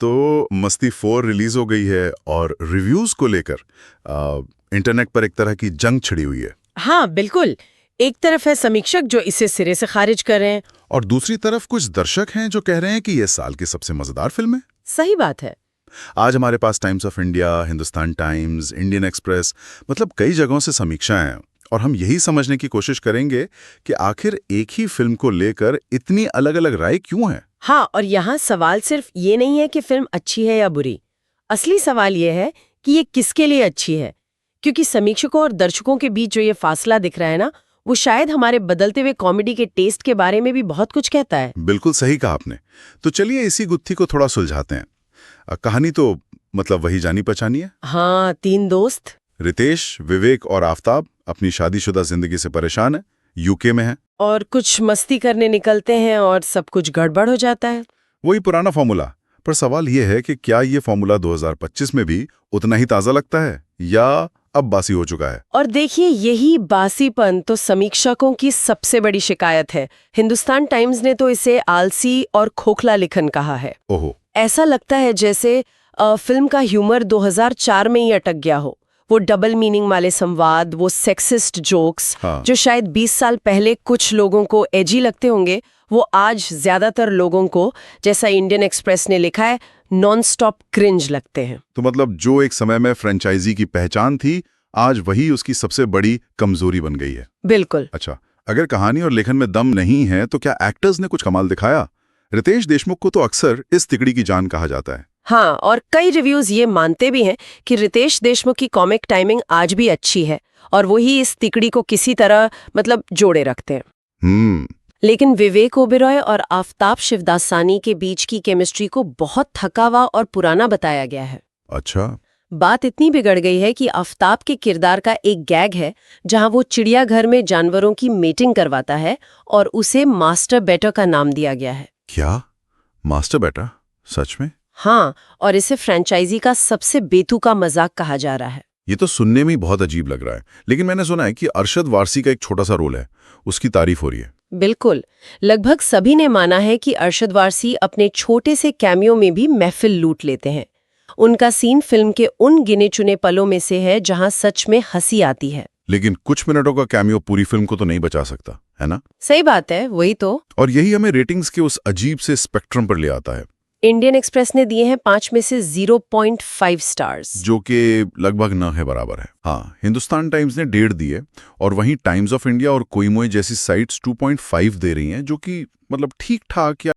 तो मस्ती 4 रिलीज हो गई है और रिव्यूज को लेकर इंटरनेट पर एक तरह की जंग छिड़ी हुई है। हाँ बिल्कुल। एक तरफ है समीक्षक जो इसे सिरे से खारिज कर रहे हैं और दूसरी तरफ कुछ दर्शक हैं जो कह रहे हैं कि यह साल की सबसे मजेदार फिल्म है। सही बात है। आज हमारे पास Times of India, Hindustan Times, Indian Express, मतलब कई जगहों से समीक्षाएं हैं और हम यही समझने की कोशिश करेंगे कि आखिर एक ही फिल्म को लेकर इतनी अलग-अलग राय क्यों है। हाँ, और यहाँ सवाल सिर्फ ये नहीं है कि फिल्म अच्छी है या बुरी। असली सवाल ये है कि ये किसके लिए अच्छी है, क्योंकि समीक्षकों और दर्शकों के बीच जो ये फासला दिख रहा है ना, वो शायद हमारे बदलते हुए कॉमेडी के टेस्ट के बारे में भी बहुत कुछ कहता है। बिल्कुल सही कहा आपने। तो चलिए इसी गुत्थी को थोड़ा सुलझाते हैं। कहानी तो मतलब वही जानी पहचानी है। हाँ, 3 दोस्त रितेश, विवेक और आफताब अपनी शादीशुदा जिंदगी से परेशान है, यूके में है। और कुछ मस्ती करने निकलते हैं और सब कुछ गड़बड़ हो जाता है। वही पुराना फॉर्मूला। पर सवाल यह है कि क्या ये फॉर्मूला 2025 में भी उतना ही ताज़ा लगता है या अब बासी हो चुका है। और देखिए, यही बासीपन तो समीक्षकों की सबसे बड़ी शिकायत है। हिंदुस्तान टाइम्स ने तो इसे आलसी और खोखला लिखन कहा है। ओहो। ऐसा लगता है जैसे फिल्म का ह्यूमर 2004 में ही अटक गया हो। वो डबल मीनिंग वाले संवाद, वो सेक्सिस्ट जोक्स, हाँ। जो शायद 20 साल पहले कुछ लोगों को एजी लगते होंगे, वो आज ज्यादातर लोगों को, जैसा इंडियन एक्सप्रेस ने लिखा है, नॉन स्टॉप क्रिंज लगते हैं। तो मतलब जो एक समय में फ्रेंचाइजी की पहचान थी, आज वही उसकी सबसे बड़ी कमजोरी बन गई है। बिल्कुल। अच्छा, अगर कहानी और लेखन में दम नहीं है तो क्या एक्टर्स ने कुछ कमाल दिखाया? रितेश देशमुख को तो अक्सर इस तिकड़ी की जान कहा जाता है। हाँ, और कई रिव्यूज ये मानते भी हैं कि रितेश देशमुख की कॉमिक टाइमिंग आज भी अच्छी है और वही इस तिकड़ी को किसी तरह मतलब जोड़े रखते हैं। लेकिन विवेक ओबेरॉय और आफताब शिवदासानी के बीच की केमिस्ट्री को बहुत थकावा और पुराना बताया गया है। अच्छा। बात इतनी बिगड़ गई है कि आफताब के किरदार का एक गैग है जहां वो चिड़ियाघर में जानवरों की मीटिंग करवाता है और उसे मास्टर बेटा का नाम दिया गया है। क्या? मास्टर बेटा? सच में? हाँ, और इसे फ्रेंचाइजी का सबसे बेतुका मजाक कहा जा रहा है। ये तो सुनने में ही बहुत अजीब लग रहा है। लेकिन मैंने सुना है कि अरशद वारसी का एक छोटा सा रोल है, उसकी तारीफ हो रही है। बिल्कुल। लगभग सभी ने माना है कि अरशद वारसी अपने छोटे से कैमियो में भी महफिल लूट लेते हैं। उनका सीन फिल्म के उन गिने चुने पलों में से है जहां सच में हंसी आती है। लेकिन कुछ मिनटों का कैमियो पूरी फिल्म को तो नहीं बचा सकता, है ना? सही बात है, वही तो। और यही हमें रेटिंग्स के उस अजीब से स्पेक्ट्रम पर ले आता है। इंडियन एक्सप्रेस ने दिए हैं 5 में से 0.5 स्टार्स, जो कि लगभग न है बराबर है। हाँ, हिंदुस्तान टाइम्स ने 1.5 दिए और वहीं टाइम्स ऑफ इंडिया और कोई मोई जैसी साइट्स 2.5 दे रही हैं, जो कि मतलब ठीक ठाक या